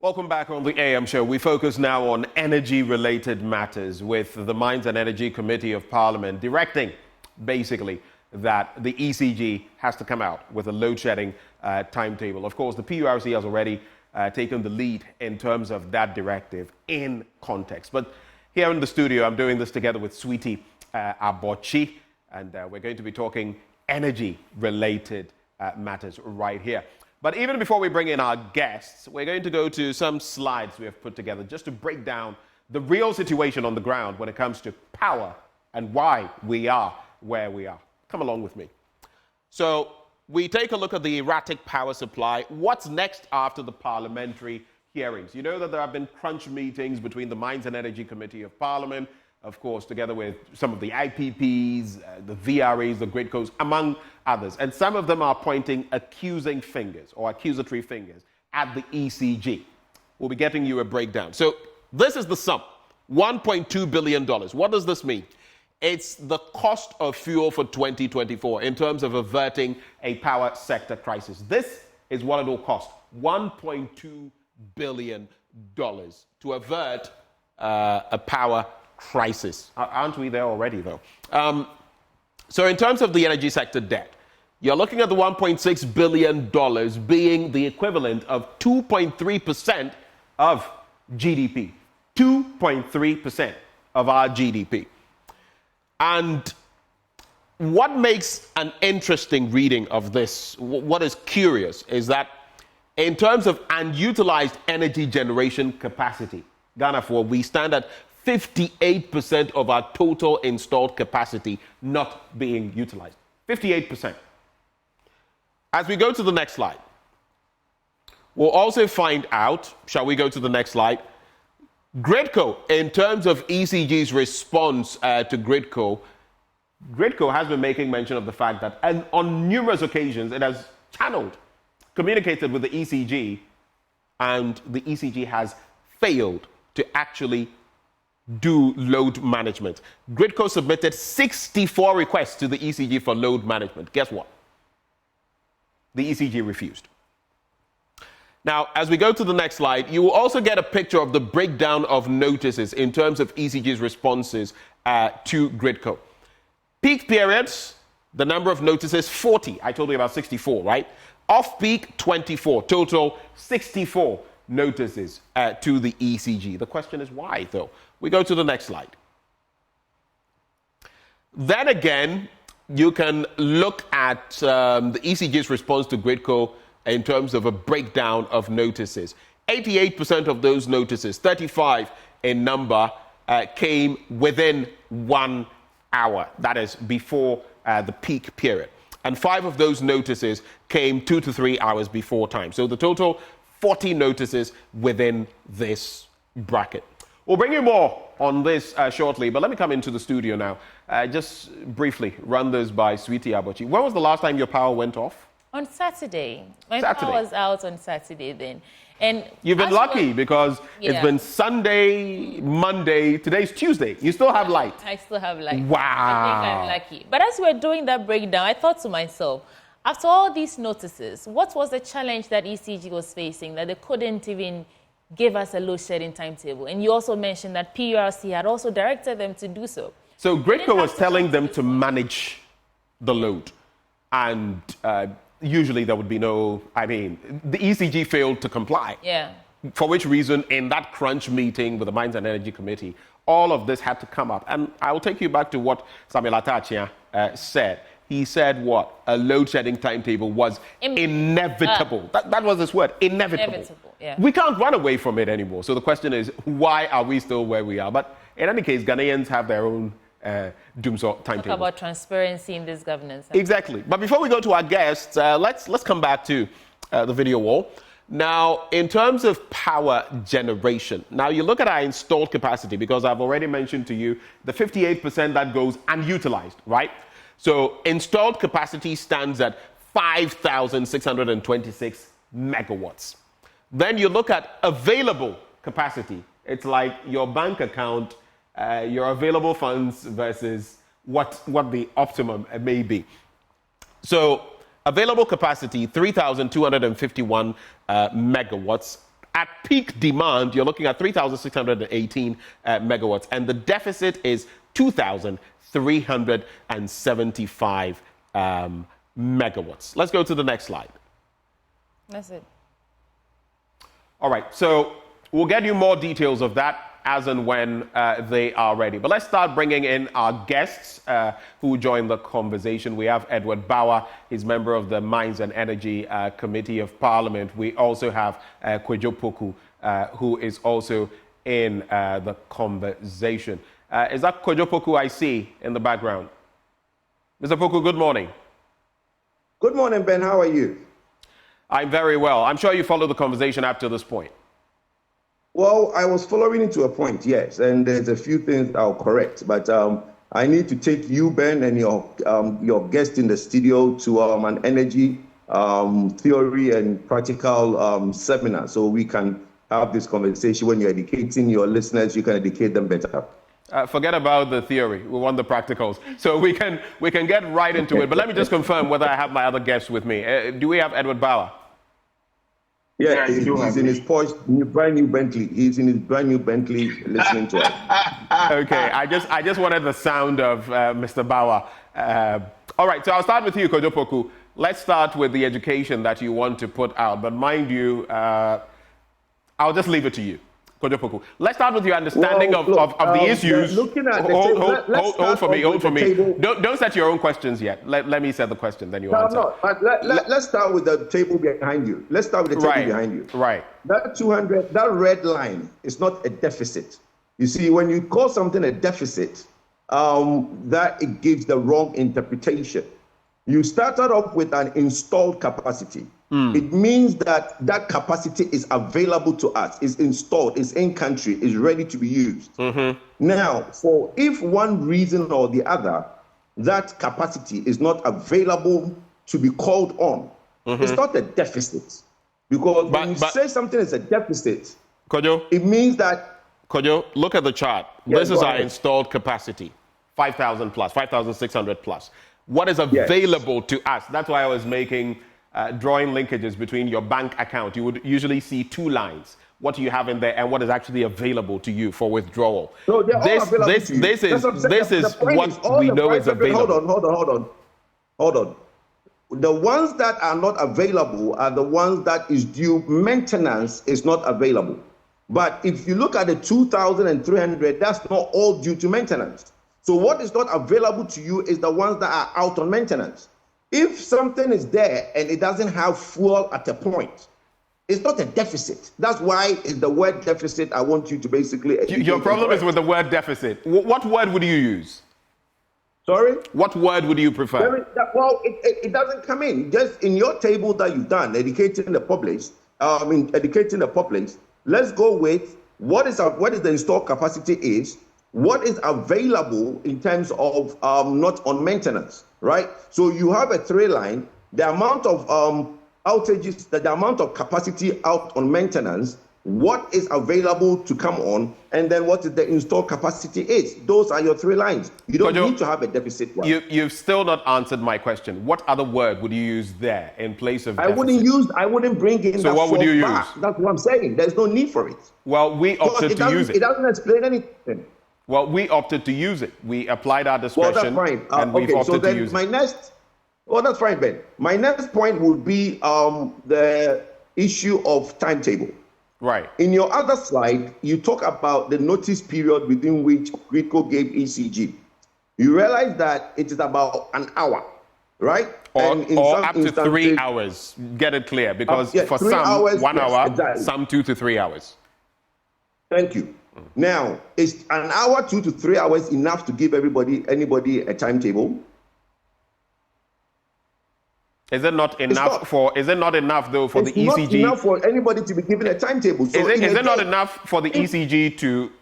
Welcome back on the AM show. We focus now on energy-related matters with the Mines and Energy Committee of Parliament directing, basically, that the ECG has to come out with a load-shedding timetable. Of course, the PURC has already taken the lead in terms of that directive in context. But here in the studio, I'm doing this together with Sweetie Abochi, and we're going to be talking energy-related matters right here. But even before we bring in our guests, we're going to go to some slides we have put together just to break down the real situation on the ground when it comes to power and why we are where we are. Come along with me. So we take a look at the erratic power supply. What's next after the parliamentary hearings? You know that there have been crunch meetings between the Mines and Energy Committee of Parliament, of course, together with some of the IPPs, the VRAs, the gridcos, among others. And some of them are pointing accusing fingers or accusatory fingers at the ECG. We'll be getting you a breakdown. So this is the sum, $1.2 billion. What does this mean? It's the cost of fuel for 2024 in terms of averting a power sector crisis. This is what it will cost, $1.2 billion to avert a power crisis. Aren't we there already, though? So in terms of the energy sector debt, you're looking at the $1.6 billion being the equivalent of 2.3% of GDP. 2.3% of our GDP. And what makes an interesting reading of this, what is curious, is that in terms of unutilized energy generation capacity, Ghana, we stand at 58% of our total installed capacity not being utilized. 58%. As we go to the next slide, we'll also find out, shall we go to the next slide? Gridco, in terms of ECG's response to Gridco has been making mention of the fact that and on numerous occasions it has communicated with the ECG, and the ECG has failed to actually do load management. Gridco submitted 64 requests to the ECG for load management. Guess what? The ECG refused. Now, as we go to the next slide, you will also get a picture of the breakdown of notices in terms of ECG's responses to Gridco. Peak periods, the number of notices, 40. I told you about 64, right? Off-peak, 24. Total, 64 notices to the ECG. The question is why, though? We go to the next slide. Then again, you can look at the ECG's response to Gridco in terms of a breakdown of notices. 88% of those notices, 35 in number, came within 1 hour. That is before the peak period. And 5 of those notices came 2 to 3 hours before time. So the total, 40 notices within this bracket. We'll bring you more on this shortly, but let me come into the studio now. Just briefly run this by Sweetie Abochi. When was the last time your power went off? On Saturday. My power was out on Saturday then. And you've been lucky because it's been Sunday, Monday, today's Tuesday. You still have light. I still have light. Wow. I think I'm lucky. But as we're doing that breakdown, I thought to myself, after all these notices, what was the challenge that ECG was facing that they couldn't even give us a load shedding timetable? And you also mentioned that PURC had also directed them to do so. So Gridco was telling them to manage the load. And usually there would be the ECG failed to comply. Yeah. For which reason, in that crunch meeting with the Mines and Energy Committee, all of this had to come up. And I will take you back to what Samuel Atachia said. He said what? A load shedding timetable was inevitable. That was his word, inevitable. Yeah. We can't run away from it anymore. So the question is, why are we still where we are? But in any case, Ghanaians have their own doomsday timetable. Talk about transparency in this governance. Exactly. But before we go to our guests, let's come back to the video wall. Now, in terms of power generation, now you look at our installed capacity, because I've already mentioned to you the 58% that goes unutilized, right? So installed capacity stands at 5,626 megawatts. Then you look at available capacity. It's like your bank account, your available funds versus what the optimum may be. So available capacity, 3,251 megawatts. At peak demand, you're looking at 3,618 megawatts, and the deficit is 2,375 megawatts. Let's go to the next slide. That's it. All right, so we'll get you more details of that as and when they are ready. But let's start bringing in our guests who join the conversation. We have Edward Bauer. He's member of the Mines and Energy Committee of Parliament. We also have Kwadwo Poku, who is also in the conversation. Is that Kwadwo Poku I see in the background? Mr. Poku, good morning. Good morning, Ben. How are you? I'm very well. I'm sure you followed the conversation up to this point. Well, I was following it to a point, yes, and there's a few things I'll correct, but I need to take you, Ben, and your guest in the studio to an energy theory and practical seminar, so we can have this conversation. When you're educating your listeners, you can educate them better. Forget about the theory. We want the practicals, so we can get right into it. But let me just confirm whether I have my other guests with me. Do we have Edward Bauer? Yeah, he's in his Porsche, brand new Bentley. He's in his brand new Bentley listening to us. Okay, I just wanted the sound of Mr. Bauer. All right, so I'll start with you, Kwadwo Poku. Let's start with the education that you want to put out. But mind you, I'll just leave it to you, Kwadwo Poku. Let's start with your understanding of the issues. Looking at hold for me. Don't set your own questions yet. Let me set the question, then you answer. No, let's start with the table behind you. Let's start with the table behind you. Right. That 200, that red line is not a deficit. You see, when you call something a deficit, that it gives the wrong interpretation. You started off with an installed capacity. It means that that capacity is available to us, is installed, is in country, is ready to be used. Now, if one reason or the other, that capacity is not available to be called on, it's not a deficit. Because when you say something is a deficit, Kwadwo, it means that... Kwadwo, look at the chart. This is our installed capacity, 5,000 plus, 5,600 plus. What is available to us? That's why I was making... drawing linkages between your bank account. You would usually see two lines. What do you have in there and what is actually available to you for withdrawal? So this is what we know is available. Hold on. The ones that are not available are the ones that is due maintenance is not available. But if you look at the 2,300, that's not all due to maintenance. So what is not available to you is the ones that are out on maintenance. If something is there and it doesn't have fuel at a point, it's not a deficit. That's why it's the word deficit I want you to basically... Your problem is with the word deficit. What word would you use? Sorry? What word would you prefer? Well, it doesn't come in. Just in your table that you've done, educating the populace, let's go with what is the installed capacity is, what is available in terms of not on maintenance, right? So you have a three line, the amount of outages, the amount of capacity out on maintenance, what is available to come on, and then what is the installed capacity is. Those are your three lines. You don't need to have a deficit one. You've still not answered my question. What other word would you use there in place of deficit? I wouldn't bring in so what would you use? That's what I'm saying. There's no need for it. Well, we opted to use it. It doesn't explain anything. Well, we opted to use it. We applied our discretion, well, that's fine. And we've opted to use it. That's fine, Ben. My next point would be the issue of timetable. Right. In your other slide, you talk about the notice period within which GRIDCO gave ECG. You realize that it is about an hour, right? Or up to 3 hours. Get it clear, because for some, hours, 1 hour, exactly. Some 2 to 3 hours. Thank you. Now, is an hour, 2 to 3 hours enough to give anybody a timetable? Is it not enough Is it not enough though for the ECG? It's not enough for anybody to be given a timetable. So is it not enough for the ECG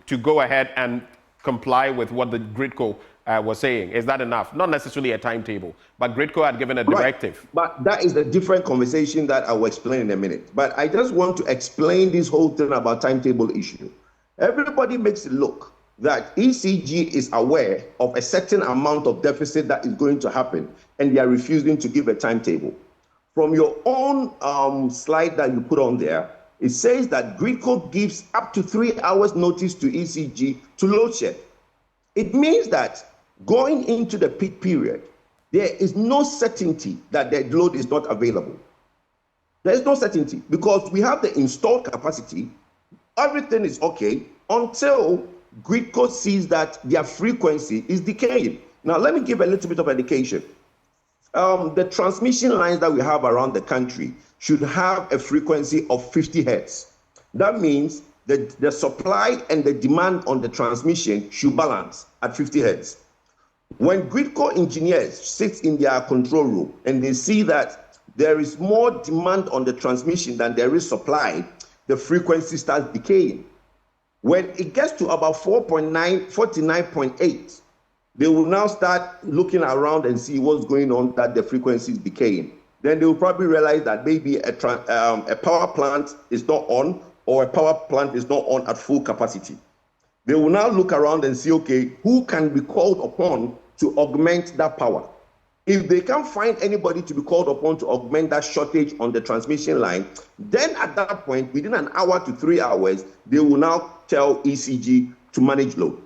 to go ahead and comply with what the GRIDCO was saying? Is that enough? Not necessarily a timetable, but GRIDCO had given a directive. Right. But that is a different conversation that I will explain in a minute. But I just want to explain this whole thing about timetable issue. Everybody makes it look that ECG is aware of a certain amount of deficit that is going to happen, and they are refusing to give a timetable. From your own slide that you put on there, It says that GridCo gives up to 3 hours notice to ECG to load shed. It means that going into the peak period, there is no certainty that the load is not available. There is no certainty because we have the installed capacity. Everything is okay until GridCo sees that their frequency is decaying. Now, let me give a little bit of education. The transmission lines that we have around the country should have a frequency of 50 hertz. That means that the supply and the demand on the transmission should balance at 50 hertz. When GridCo engineers sit in their control room and they see that there is more demand on the transmission than there is supply, the frequency starts decaying. When it gets to about 49.8, they will now start looking around and see what's going on, that the frequency is decaying. Then they will probably realize that maybe a power plant is not on, or a power plant is not on at full capacity. They will now look around and see, okay, who can be called upon to augment that power? If they can't find anybody to be called upon to augment that shortage on the transmission line, then at that point, within an hour to 3 hours, they will now tell ECG to manage load.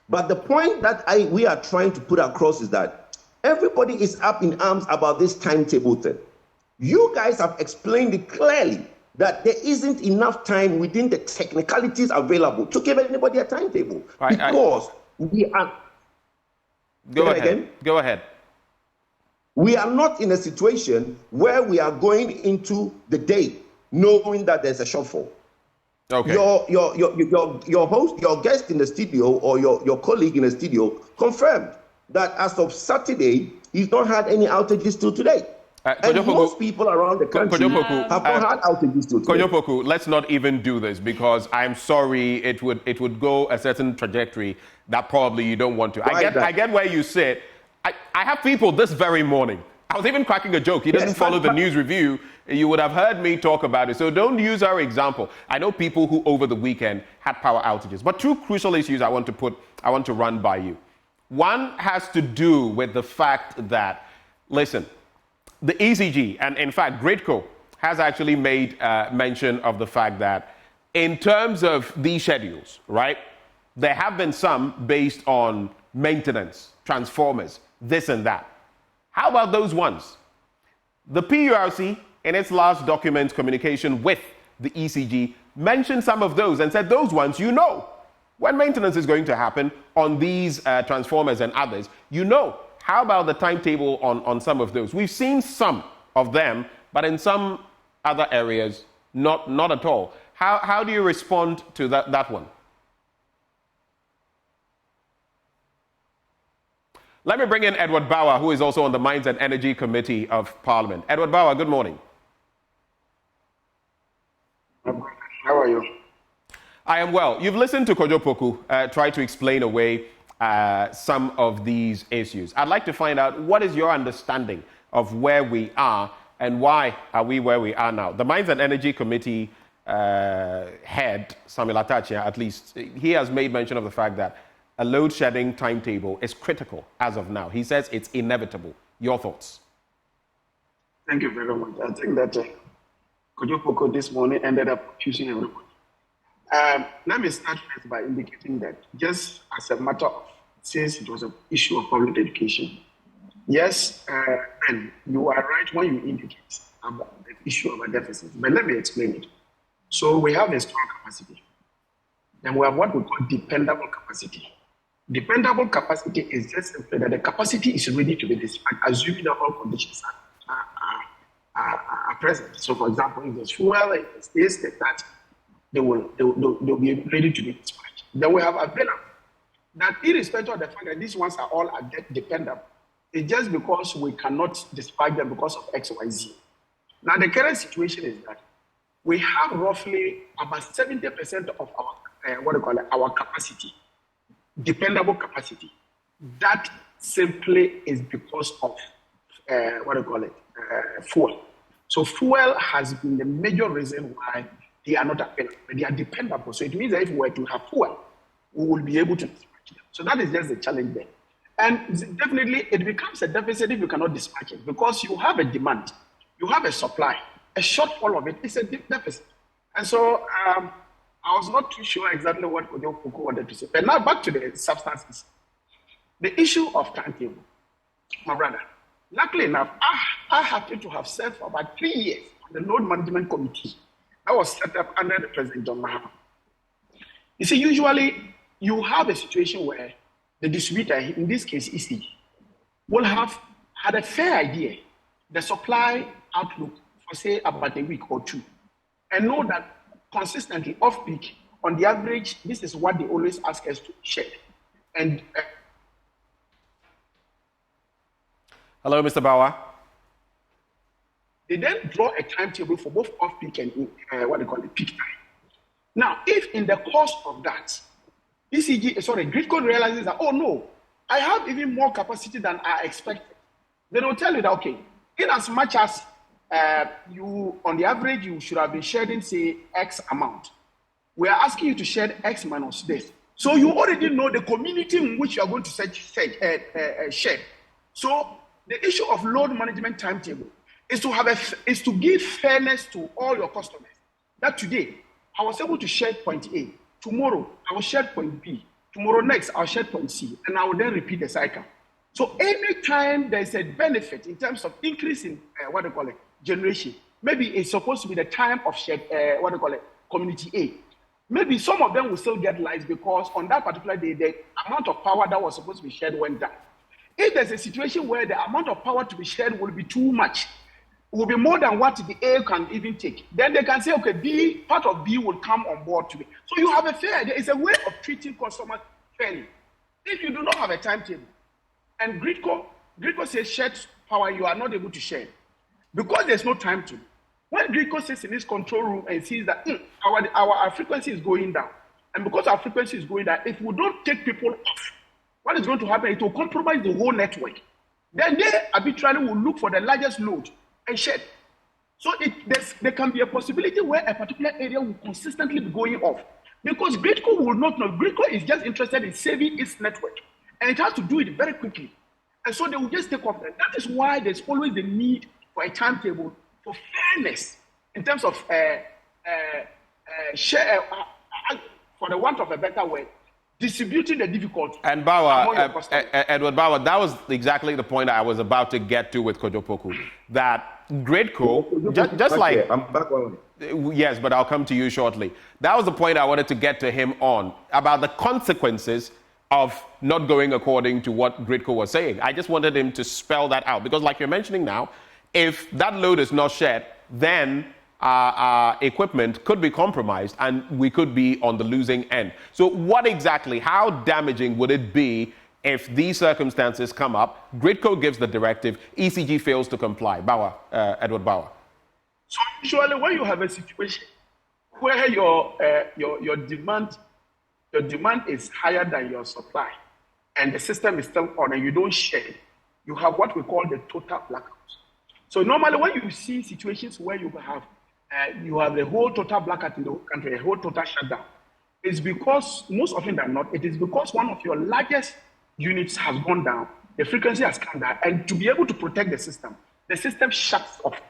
But the point that we are trying to put across is that everybody is up in arms about this timetable thing. You guys have explained it clearly that there isn't enough time within the technicalities available to give anybody a timetable. Because we are... Go ahead. We are not in a situation where we are going into the day knowing that there's a shortfall. Okay. Your host, your guest in the studio, or your colleague in the studio confirmed that as of Saturday, he's not had any outages till today. And most people around the country have not had outages till today. Konyopoku, let's not even do this because I'm sorry, it would go a certain trajectory that probably you don't want to. I get where you sit. I have people this very morning. I was even cracking a joke. He doesn't follow the news review. You would have heard me talk about it. So don't use our example. I know people who over the weekend had power outages. But two crucial issues I want to run by you. One has to do with the fact that, listen, the ECG, and in fact, GridCo has actually made mention of the fact that in terms of these schedules, right, there have been some based on maintenance, transformers, this and that. How about those ones? The PURC, in its last document communication with the ECG, mentioned some of those and said those ones, you know, when maintenance is going to happen on these transformers and others, you know. How about the timetable on some of those? We've seen some of them, but in some other areas, not at all. How do you respond to that one? Let me bring in Edward Bauer, who is also on the Mines and Energy Committee of Parliament. Edward Bauer, good morning. How are you? I am well. You've listened to Konyopoku try to explain away some of these issues. I'd like to find out what is your understanding of where we are and why are we where we are now. The Mines and Energy Committee head, Samuel Atachia, at least, he has made mention of the fact that a load shedding timetable is critical as of now. He says it's inevitable. Your thoughts? Thank you very much. I think that Konyopoku this morning ended up confusing everybody. Let me start first by indicating that just as a matter of, since it was an issue of public education, yes, and you are right when you indicate about the issue of a deficit, but let me explain it. So we have a strong capacity, and we have what we call dependable capacity. Dependable capacity is just simply that the capacity is ready to be dispatched, assuming that all conditions are present. So, for example, if there's fuel, if there's this, that, they'll be ready to be dispatched. Then we have available. That irrespective of the fact that these ones are all dependable, it's just because we cannot dispatch them because of X, Y, Z. Now, the current situation is that we have roughly about 70% of our our capacity, dependable capacity. That simply is because of fuel. So fuel has been the major reason why they are not available. They are dependable. So it means that if we were to have fuel, we will be able to dispatch them. So that is just the challenge there. And definitely it becomes a deficit if you cannot dispatch it because you have a demand, you have a supply. A shortfall of it is a deficit. And so I was not too sure exactly what Kojo Poku wanted to say. But now back to the substances. The issue of timetable, my brother. Luckily enough, I happened to have served for about 3 years on the load management committee that was set up under the President John Mahama. You see, usually you have a situation where the distributor, in this case ECG, will have had a fair idea, the supply outlook for say about a week or two, and know that consistently off peak, on the average, this is what they always ask us to share. And hello, Mr. Bauer. They then draw a timetable for both off peak and peak time. Now, if in the course of that, Gridco realizes that, oh no, I have even more capacity than I expected, they will tell you that, okay, in as much as you, on the average, you should have been shedding, say, X amount, we are asking you to shed X minus this. So you already know the community in which you are going to shed. So the issue of load management timetable is to give fairness to all your customers. That today, I was able to shed point A. Tomorrow, I will shed point B. Tomorrow next, I'll shed point C. And I will then repeat the cycle. So anytime there's a benefit in terms of increase in generation, maybe it's supposed to be the time of shed, community A. Maybe some of them will still get lights because on that particular day, the amount of power that was supposed to be shared went down. If there's a situation where the amount of power to be shared will be too much, will be more than what the A can even take, then they can say, okay, part of B will come on board to me. So you have a fair idea. It's a way of treating customers fairly. If you do not have a timetable, and Gridco says shared power, you are not able to share. Because there's no timetable. When Gridco sits in his control room and sees that our frequency is going down, and because our frequency is going down, if we don't take people off, what is going to happen? It will compromise the whole network. Then they arbitrarily will look for the largest load and shed. So there can be a possibility where a particular area will consistently be going off. Because Gridco will not know. Gridco is just interested in saving its network. And it has to do it very quickly. And so they will just take off. And that is why there's always the need for a timetable for fairness in terms of share, for the want of a better word, distributing the difficulty. And Bauer, Edward Bauer, that was exactly the point I was about to get to with Kojo Poku. That Gridco, just like... I'm back on. Yes, but I'll come to you shortly. That was the point I wanted to get to him on, about the consequences of not going according to what Gridco was saying. I just wanted him to spell that out. Because like you're mentioning now, if that load is not shared, then our equipment could be compromised and we could be on the losing end. So what exactly, how damaging would it be if these circumstances come up, Gridco gives the directive, ECG fails to comply? Bauer, Edward Bauer. So usually when you have a situation where your demand is higher than your supply and the system is still on and you don't share, you have what we call the total blackout. So normally when you see situations where you have the whole total blackout in the whole country, a whole total shutdown, it's because, most often than not, it is because one of your largest units has gone down, the frequency has come down, and to be able to protect the system shuts off.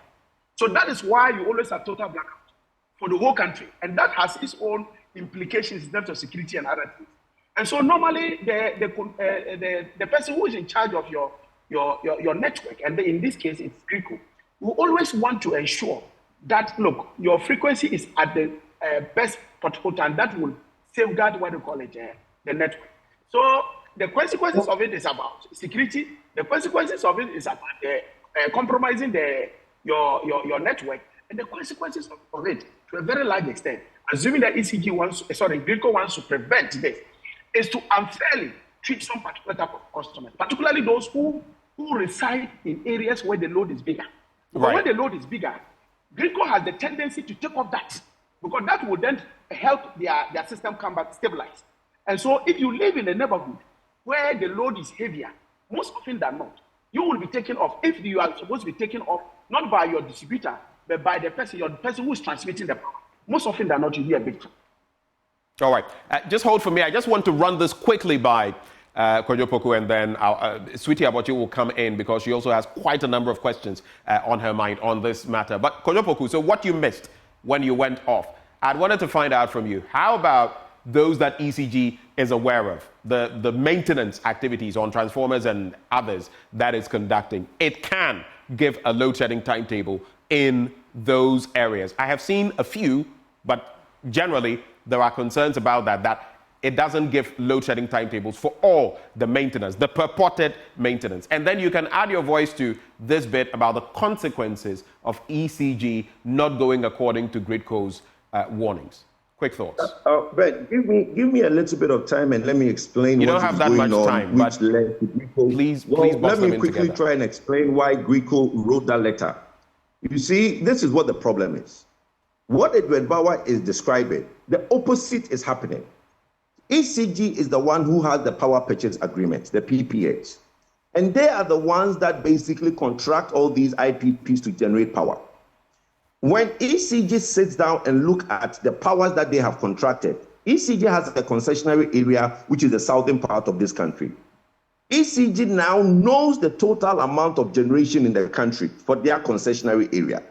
So that is why you always have total blackout for the whole country. And that has its own implications in terms of security and other things. And so normally the person who is in charge of your network, and in this case it's Gridco, will always want to ensure that, look, your frequency is at the best possible time that will safeguard what we call it, the network. So the consequences of it is about security. The consequences of it is about compromising your network, and the consequences of it, to a very large extent, assuming that Gridco wants to prevent this, is to unfairly treat some particular type of customers, particularly those who reside in areas where the load is bigger. Because when the load is bigger, Gridco has the tendency to take off that, because that will then help their system come back stabilized. And so if you live in a neighborhood where the load is heavier, most often than not, you will be taken off. If you are supposed to be taken off, not by your distributor, but by the person who is transmitting the power, most often than not, you'll be a victim. All right. Just hold for me. I just want to run this quickly by Kojo Poku, and then Sweetie Abochi will come in because she also has quite a number of questions on her mind on this matter. But Kojo Poku, so what you missed when you went off, I wanted to find out from you, how about those that ECG is aware of, the maintenance activities on transformers and others that it's conducting? It can give a load shedding timetable in those areas. I have seen a few, but generally there are concerns about that it doesn't give load shedding timetables for all the maintenance, the purported maintenance. And then you can add your voice to this bit about the consequences of ECG not going according to Gridco's warnings. Quick thoughts. Ben, give me a little bit of time and let me explain. You don't have that much time, but please let me quickly try and explain why Gridco wrote that letter. You see, this is what the problem is. What Edward Bauer is describing, the opposite is happening. ECG is the one who has the power purchase agreements, the PPAs. And they are the ones that basically contract all these IPPs to generate power. When ECG sits down and look at the powers that they have contracted, ECG has a concessionary area, which is the southern part of this country. ECG now knows the total amount of generation in the country for their concessionary area.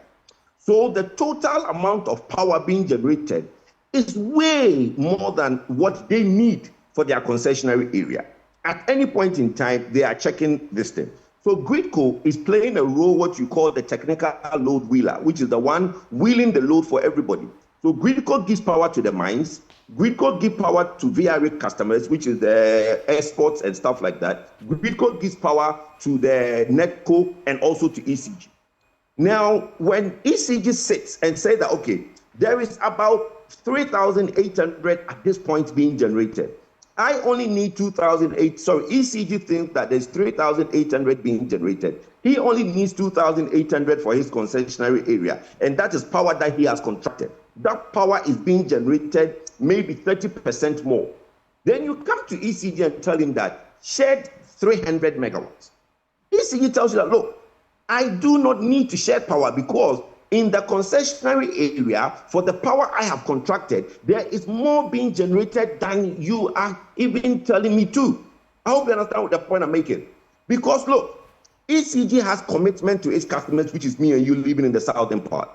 So the total amount of power being generated is way more than what they need for their concessionary area. At any point in time, they are checking this thing. So Gridco is playing a role, what you call the technical load wheeler, which is the one wheeling the load for everybody. So Gridco gives power to the mines. Gridco gives power to VRA customers, which is the exports and stuff like that. Gridco gives power to the NETCO and also to ECG. Now, when ECG sits and says that, okay, there is about 3,800 at this point being generated. I only need 2,008. Sorry, ECG thinks that there's 3,800 being generated. He only needs 2,800 for his concessionary area, and that is power that he has contracted. That power is being generated maybe 30% more. Then you come to ECG and tell him that shed 300 megawatts. ECG tells you that, look, I do not need to shed power because in the concessionary area, for the power I have contracted, there is more being generated than you are even telling me to. I hope you understand what the point I'm making. Because look, ECG has commitment to its customers, which is me and you living in the southern part.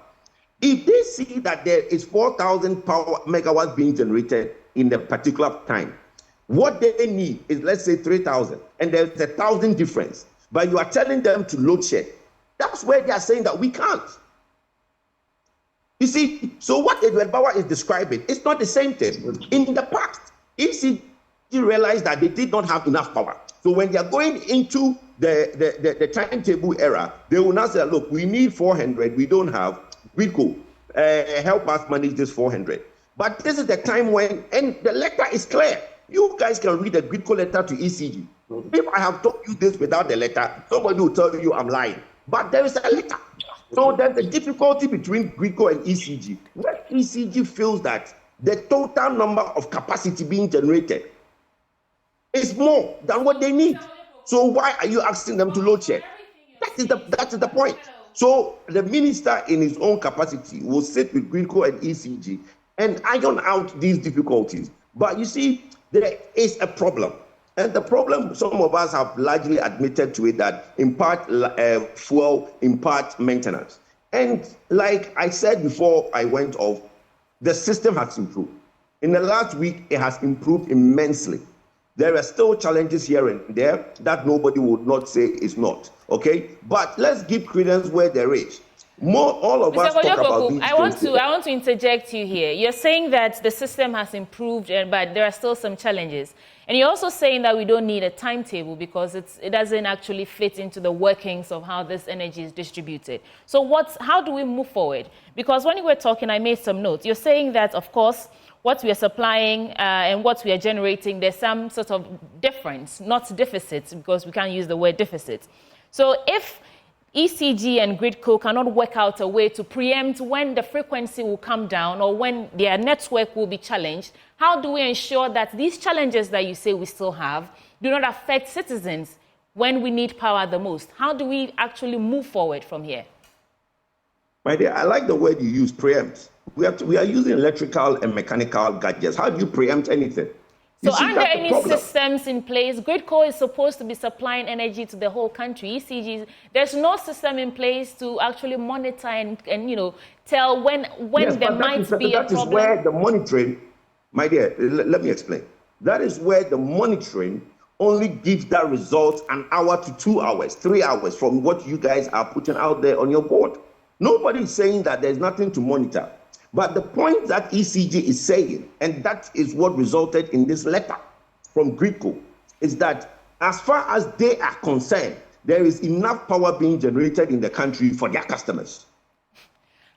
If they see that there is 4,000 power megawatts being generated in a particular time, what they need is, let's say, 3,000, and there's 1,000 difference, but you are telling them to load shed. That's where they are saying that we can't. You see, so what Edward Bauer is describing, it's not the same thing. In the past, ECG realized that they did not have enough power. So when they are going into the timetable era, they will now say, look, we need 400, we don't have. Gridco, help us manage this 400. But this is the time when, and the letter is clear. You guys can read the Gridco letter to ECG. If I have told you this without the letter, somebody will tell you I'm lying. But there is a letter. So there's a difficulty between Gridco and ECG, where ECG feels that the total number of capacity being generated is more than what they need. So why are you asking them to load shed? That is the point. So the minister in his own capacity will sit with Gridco and ECG and iron out these difficulties. But you see, there is a problem. And the problem, some of us have largely admitted to it, that in part fuel, in part maintenance. And like I said before I went off, the system has improved. In the last week, it has improved immensely. There are still challenges here and there that nobody would not say is not, okay? But let's give credence where there is. All of us talk about these I want to interject you here. You're saying that the system has improved, but there are still some challenges. And you're also saying that we don't need a timetable because it doesn't actually fit into the workings of how this energy is distributed. So how do we move forward? Because when you were talking, I made some notes. You're saying that, of course, what we are supplying and what we are generating, there's some sort of difference, not deficit, because we can't use the word deficit. So if ECG and Gridco cannot work out a way to preempt when the frequency will come down or when their network will be challenged, how do we ensure that these challenges that you say we still have do not affect citizens when we need power the most? How do we actually move forward from here? My dear, I like the word you use, preempt. We are using electrical and mechanical gadgets. How do you preempt anything? So aren't there any systems in place? Gridco is supposed to be supplying energy to the whole country. ECGs, there's no system in place to actually monitor and tell when there might be a problem. That is where the monitoring, my dear, let me explain. That is where the monitoring only gives that result an hour to 2 hours, 3 hours from what you guys are putting out there on your board. Nobody is saying that there's nothing to monitor. But the point that ECG is saying, and that is what resulted in this letter from Gridco, is that as far as they are concerned, there is enough power being generated in the country for their customers.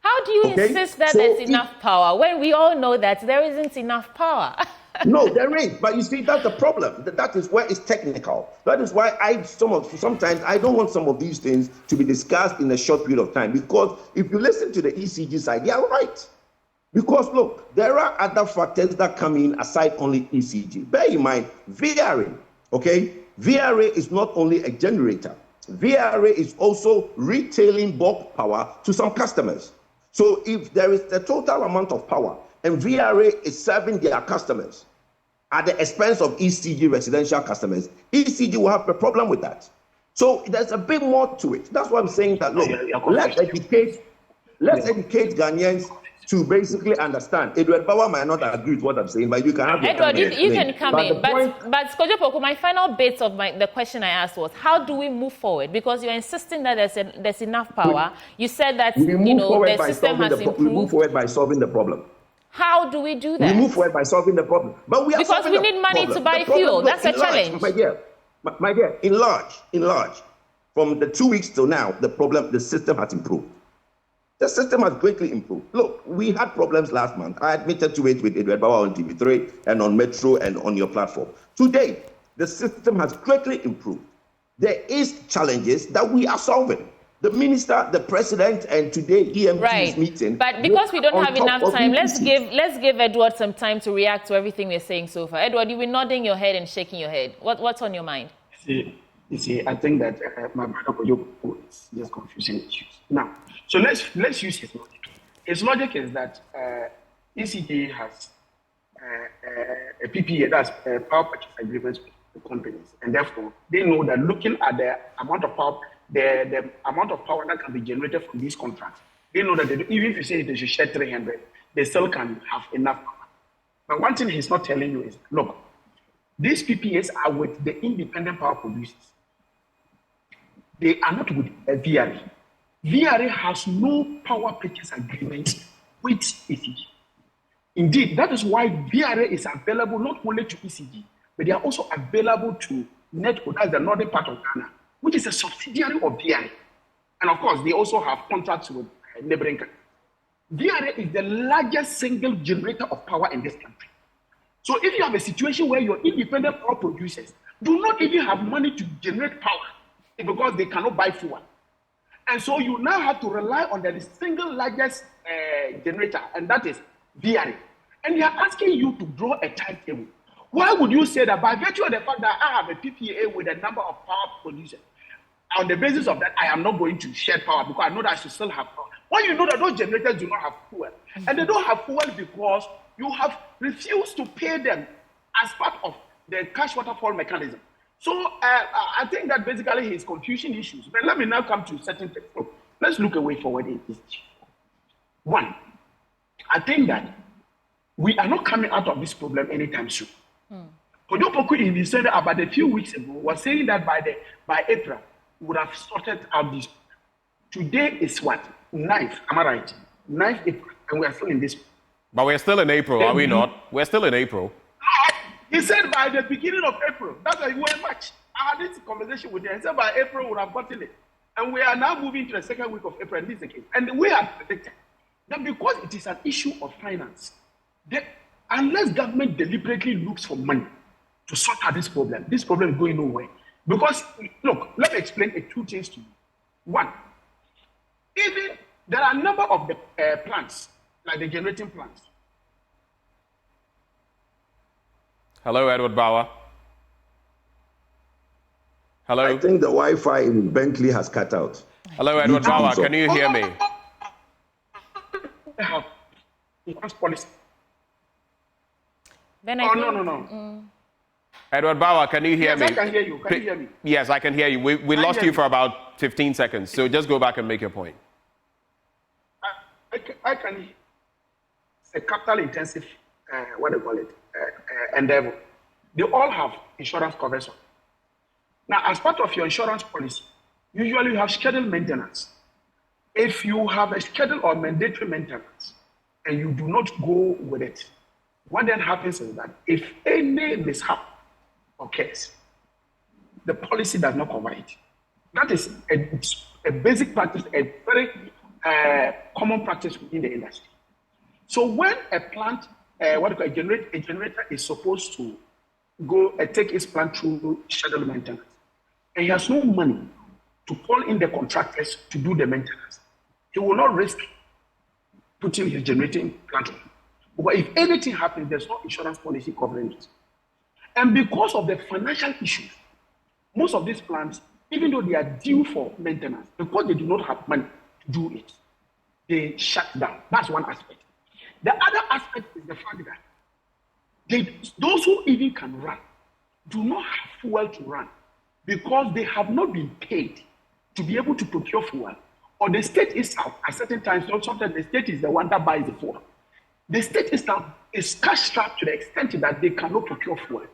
How do you insist that there's enough power when we all know that there isn't enough power? No, there is. But you see, that's the problem. That is where it's technical. That is why sometimes I don't want some of these things to be discussed in a short period of time. Because if you listen to the ECG side, they are right. Because look, there are other factors that come in aside only ECG. Bear in mind, VRA, okay? VRA is not only a generator. VRA is also retailing bulk power to some customers. So if there is the total amount of power and VRA is serving their customers at the expense of ECG residential customers, ECG will have a problem with that. So there's a bit more to it. That's why I'm saying that, look, let's educate Ghanaians to basically understand. Edward Bauer might not agree with what I'm saying, but you can have Edward, you can come in. But Kojo Poku, my final bit of the question I asked was, how do we move forward? Because you're insisting that there's enough power. You said that the system has improved. We move forward by solving the problem. How do we do that? We move forward by solving the problem. But we are because we need money to buy fuel. That's a challenge. My dear, in large, from the 2 weeks till now, the system has improved. The system has greatly improved. Look, we had problems last month. I admitted to it with Edward Bauer on TV3 and on Metro and on your platform. Today, the system has greatly improved. There is challenges that we are solving. The minister, the president, and today EMT is meeting. But because we don't have enough time, let's give Edward some time to react to everything we're saying so far. Edward, you've been nodding your head and shaking your head. What's on your mind? You see, I think that my brother Kojo is just confusing issues. Now, so let's use his logic. His logic is that ECG has a PPA, that's power purchase agreements with the companies, and therefore they know that looking at the amount of power, the amount of power that can be generated from these contracts, they know that even if you say they should share 300, they still can have enough power. But one thing he's not telling you is, look, these PPAs are with the independent power producers. They are not with VRA. VRA has no power purchase agreement with ECG. Indeed, that is why VRA is available not only to ECG, but they are also available to NETCO, that's the northern part of Ghana, which is a subsidiary of VRA. And of course, they also have contracts with neighboring countries. VRA is the largest single generator of power in this country. So if you have a situation where your independent power producers do not even have money to generate power because they cannot buy fuel, and so you now have to rely on the single largest generator, and that is VRA. And they are asking you to draw a timetable. Why would you say that by virtue of the fact that I have a PPA with a number of power producers, on the basis of that, I am not going to share power because I know that I should still have power? When you know that those generators do not have fuel, and they don't have fuel because you have refused to pay them as part of the cash waterfall mechanism. So I think that basically he's confusing issues. But let me now come to certain things. So let's look a way forward in this issue. One, I think that we are not coming out of this problem anytime soon. Kojo Poku, he said about a few weeks ago, was saying that by April, we would have sorted out this. Today is what? 9th, am I right? 9th April, and we are still in this. But we're still in April, are we not? We're still in April. He said by the beginning of April. That's why we went much. I had this conversation with him. He said by April we would have gotten it. And we are now moving to the second week of April, and this is the case. And we have predicted that because it is an issue of finance, that unless government deliberately looks for money to sort out this problem is going nowhere. Because, look, let me explain two things to you. One, even there are a number of the plants, like the generating plants. Hello, Edward Bauer. Hello. I think the Wi-Fi in Bentley has cut out. Hello, Edward Bauer. Can you hear me? Then No. Edward Bauer, can you hear Yes, me? I can hear you. Can you hear me? Yes, I can hear you. We lost you for about 15 seconds, so just go back and make your point. I can. It's a capital intensive, what do you call it, endeavor. They all have insurance coverage. Now, as part of your insurance policy, usually you have scheduled maintenance. If you have a scheduled or mandatory maintenance and you do not go with it, what then happens is that if any mishap occurs, the policy does not cover it. That is a basic practice, a very common practice within the industry. So when a plant, a generator is supposed to go take its plant through scheduled maintenance, and he has no money to call in the contractors to do the maintenance, he will not risk putting his generating plant on. But if anything happens, there's no insurance policy covering it. And because of the financial issues, most of these plants, even though they are due for maintenance, because they do not have money to do it, they shut down. That's one aspect. The other aspect is the fact that those who even can run do not have fuel to run because they have not been paid to be able to procure fuel. Or the state itself, at certain times, sometimes the state is the one that buys the fuel. The state itself is cash strapped to the extent that they cannot procure fuel.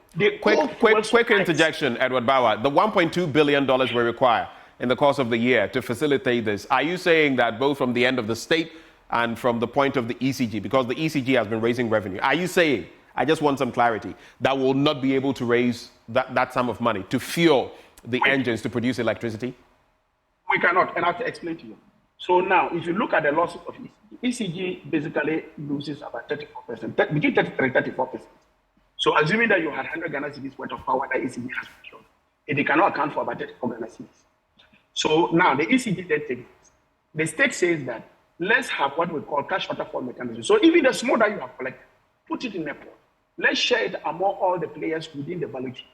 Quick interjection, Edward Bauer. The $1.2 billion we require in the course of the year to facilitate this, are you saying that both from the end of the state and from the point of the ECG, because the ECG has been raising revenue, are you saying, I just want some clarity, that will not be able to raise that sum of money to fuel the engines to produce electricity? We cannot, and I have to explain to you. So now, if you look at the losses of ECG basically loses about 34%, between 33 and 34%. So assuming that you had 100 Ghana cedis worth of power that ECG has procured, it cannot account for about 34 Ghana cedis. So now the ECG then takes this. The state says that let's have what we call cash waterfall mechanism. So even the small that you have collected, put it in a pot. Let's share it among all the players within the value chain.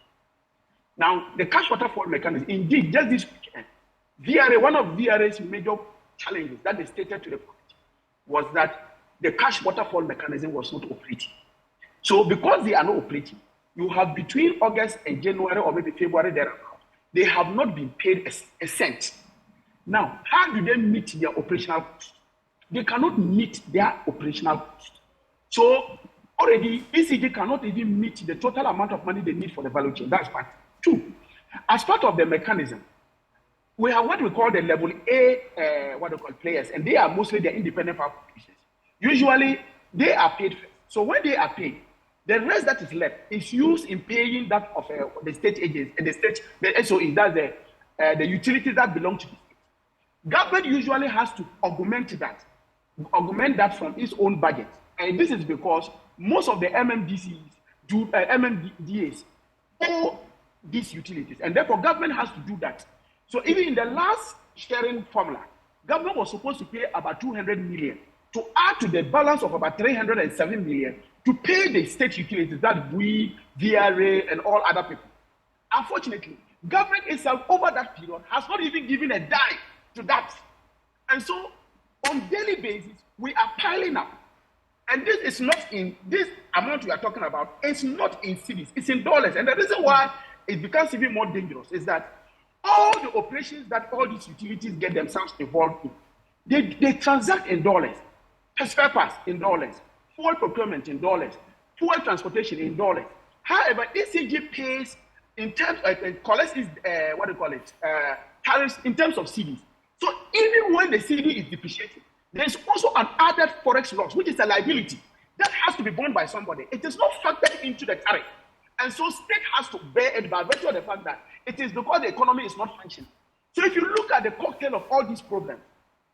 Now, the cash waterfall mechanism, indeed, just this weekend, one of VRA's major challenges that they stated to the committee was that the cash waterfall mechanism was not operating. So because they are not operating, you have between August and January or maybe February thereabout, they have not been paid a cent. Now, how do they meet their operational cost? They cannot meet their operational cost. So already, ECG cannot even meet the total amount of money they need for the value chain. That's part. Two, as part of the mechanism, we have what we call the level A, players, and they are mostly the independent power producers. Usually, they are paid first. So when they are paid, the rest that is left is used in paying that of the state agents, the SOE, that's the utilities that belong to the state. Government usually has to augment that from its own budget. And this is because most of the MMDAs owe these utilities, and therefore government has to do that. So even in the last sharing formula, government was supposed to pay about 200 million to add to the balance of about 307 million to pay the state utilities, that we, VRA, and all other people. Unfortunately, government itself over that period has not even given a dime to that. And so on daily basis, we are piling up. And this is not in this amount we are talking about, it's not in cedis, it's in dollars. And the reason why it becomes even more dangerous is that all the operations that all these utilities get themselves involved in, they transact in dollars, spare parts in dollars, fuel procurement in dollars, fuel transportation in dollars. However, ECG pays in terms of collects tariffs in terms of cedis. So even when the CD is depreciating, there's also an added forex loss, which is a liability that has to be borne by somebody. It is not factored into the tariff. And so state has to bear it by virtue of the fact that it is because the economy is not functioning. So if you look at the cocktail of all these problems,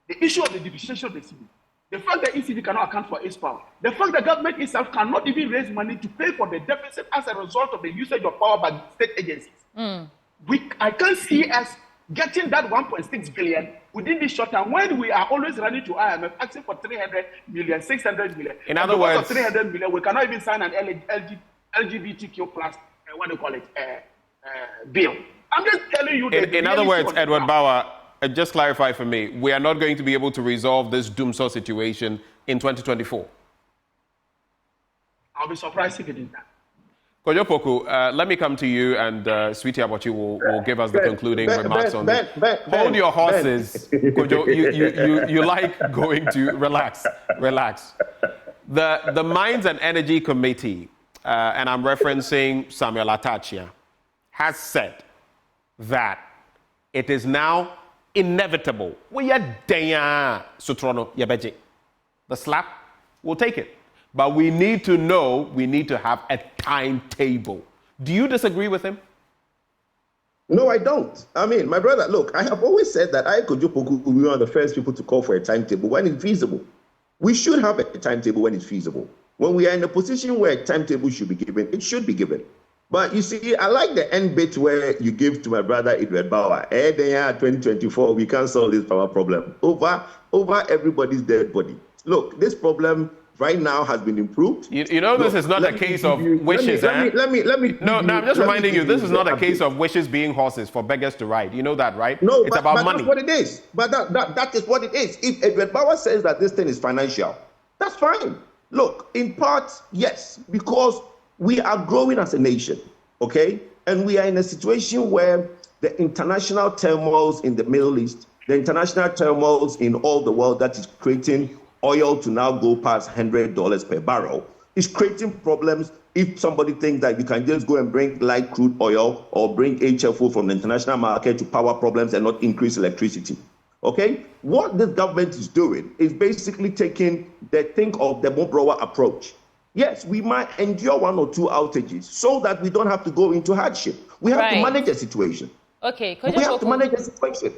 the issue of the depreciation of the CD, the fact that ECD cannot account for its power, the fact that government itself cannot even raise money to pay for the deficit as a result of the usage of power by state agencies. I can't see us getting that 1.6 billion within this short term when we are always running to IMF asking for 300 million, 600 million. In other words, of 300 million, we cannot even sign an LGBTQ plus, bill. I'm just telling you. In other words, Edward Bauer, just clarify for me, we are not going to be able to resolve this doomsday situation in 2024. I'll be surprised if it is done. Kojo Poku, let me come to you, and Sweetie Abachi will give us the concluding remarks on this. Hold your horses, Kojo. You like going to relax. The Mines and Energy Committee, and I'm referencing Samuel Atachia, has said that it is now inevitable. We are Sutrono Yabeji. The slap, we'll take it. But we need to have a timetable. Do you disagree with him? No, I don't. I mean, my brother, look, I have always said that Kojo Poku will be one of the first people to call for a timetable when it's feasible. We should have a timetable when it's feasible. When we are in a position where a timetable should be given, it should be given. But you see, I like the end bit where you give to my brother Edward Bauer. 2024, we can't solve this power problem. Over everybody's dead body. Look, this problem right now has been improved. You know, this is not a case of wishes. Let me. No, I'm just reminding you, this is not a case of wishes being horses for beggars to ride. You know that, right? No, it's about money. That's what it is. But that is what it is. If Edward Bauer says that this thing is financial, that's fine. Look, in part, yes, because we are growing as a nation, okay? And we are in a situation where the international turmoils in the Middle East, the international turmoils in all the world that is creating oil to now go past $100 per barrel is creating problems if somebody thinks that you can just go and bring light crude oil or bring HFO from the international market to power problems and not increase electricity. Okay? What this government is doing is basically taking the think of the Mobrowa approach. Yes, we might endure 1 or 2 outages so that we don't have to go into hardship. We have to manage the situation. Okay, we have to manage the situation.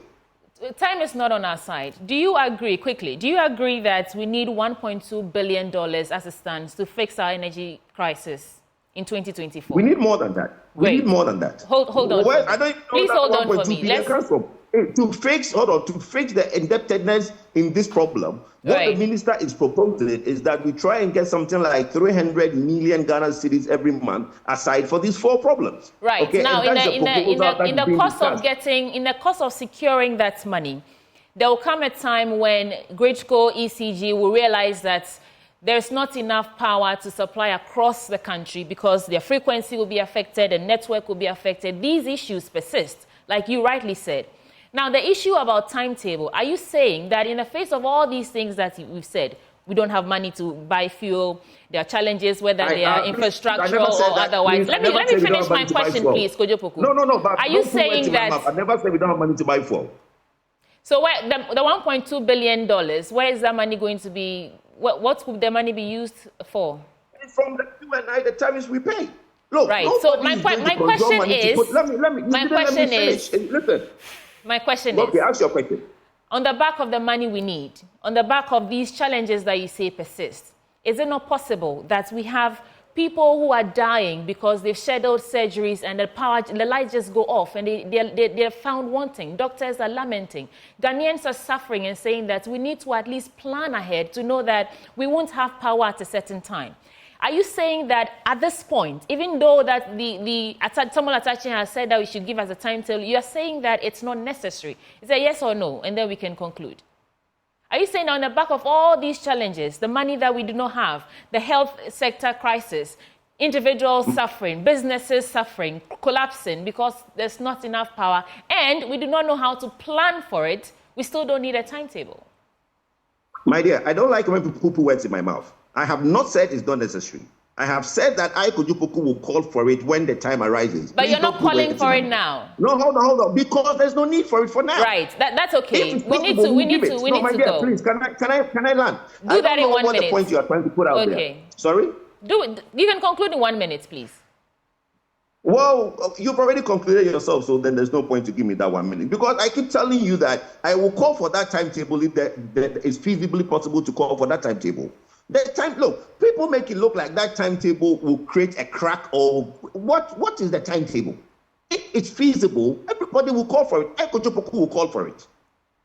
Time is not on our side. Do you agree, quickly, do you agree that we need $1.2 billion as it stands to fix our energy crisis in 2024? We need more than that. We need more than that. Hold on. Well, I don't know please hold on for me. To fix the indebtedness in this problem, what the minister is proposing is that we try and get something like 300 million Ghana cedis every month aside for these 4 problems. Right. Okay? Now, in the cost of securing that money, there will come a time when Gridco ECG will realize that there's not enough power to supply across the country because their frequency will be affected and network will be affected. These issues persist, like you rightly said. Now, the issue about timetable, are you saying that in the face of all these things that we've said, we don't have money to buy fuel, there are challenges, whether they are infrastructural or otherwise? Let me finish my question, please, Kojo Poku. No, but are you saying that... I never said we don't have money to buy fuel. So where, the $1.2 billion, where is that money going to be? What would the money be used for? From the Q&I, the tariffs we pay. Look, right. So my question is... Listen. My question is... Okay, ask your question. On the back of the money we need, on the back of these challenges that you say persist, is it not possible that we have people who are dying because they've scheduled surgeries and the lights just go off and they're found wanting? Doctors are lamenting. Ghanaians are suffering and saying that we need to at least plan ahead to know that we won't have power at a certain time. Are you saying that at this point, even though that Samuel Atachia has said that we should give us a timetable, you are saying that it's not necessary? Is it yes or no? And then we can conclude. Are you saying that on the back of all these challenges, the money that we do not have, the health sector crisis, individuals suffering, businesses suffering, collapsing because there's not enough power, and we do not know how to plan for it, we still don't need a timetable? My dear, I don't like when people put words in my mouth. I have not said it's not necessary. I have said that Kojo Poku will call for it when the time arises. But you're not calling for it now. No, hold on. Because there's no need for it for now. Right. That's okay. We need to go. Please, can I land? Do that in 1 minute. I don't know what the point you are trying to put out there. Sorry? Do it. You can conclude in 1 minute, please. Well, you've already concluded yourself, so then there's no point to give me that 1 minute. Because I keep telling you that I will call for that timetable if that is feasibly possible to call for that timetable. Look, people make it look like that timetable will create a crack or what is the timetable? If it's feasible, everybody will call for it. Kojo Poku will call for it.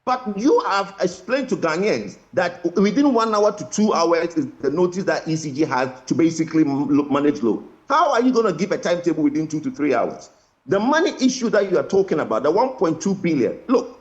But you have explained to Ghanaians that within 1 hour to 2 hours is the notice that ECG has to basically manage load. How are you going to give a timetable within 2 to 3 hours? The money issue that you are talking about, the 1.2 billion, look,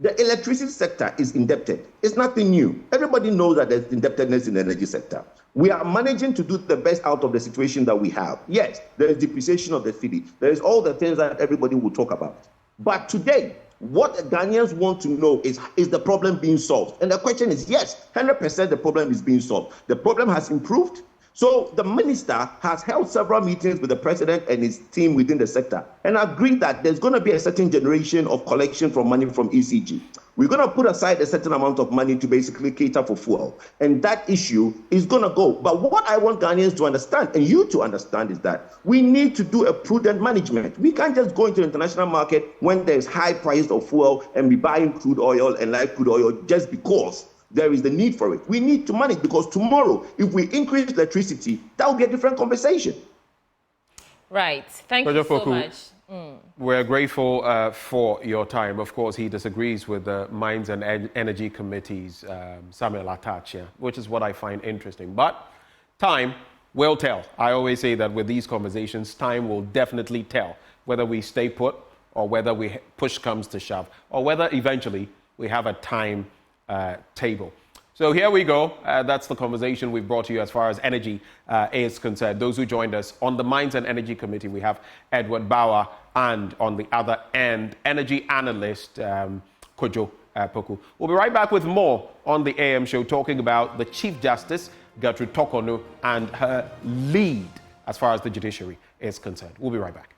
The electricity sector is indebted. It's nothing new. Everybody knows that there's indebtedness in the energy sector. We are managing to do the best out of the situation that we have. Yes, there is depreciation of the cedi. There is all the things that everybody will talk about. But today, what Ghanaians want to know is the problem being solved? And the question is, yes, 100% the problem is being solved. The problem has improved. So the minister has held several meetings with the president and his team within the sector and agreed that there's going to be a certain generation of collection from money from ECG. We're going to put aside a certain amount of money to basically cater for fuel. And that issue is going to go. But what I want Ghanaians to understand, and you to understand, is that we need to do a prudent management. We can't just go into the international market when there's high price of fuel and be buying crude oil and light crude oil just because there is the need for it. We need to manage, because tomorrow, if we increase electricity, that will be a different conversation. Right. Thank you so much. We're grateful for your time. Of course, he disagrees with the Mines and Energy Committee's Samuel Atachia, which is what I find interesting. But time will tell. I always say that with these conversations, time will definitely tell whether we stay put or whether we push comes to shove or whether eventually we have a time table. So here we go. That's the conversation we've brought to you as far as energy is concerned. Those who joined us on the Mines and Energy Committee, we have Edward Bauer, and on the other end, energy analyst Kojo Poku. We'll be right back with more on the AM show, talking about the Chief Justice, Gertrude Tokonu, and her lead as far as the judiciary is concerned. We'll be right back.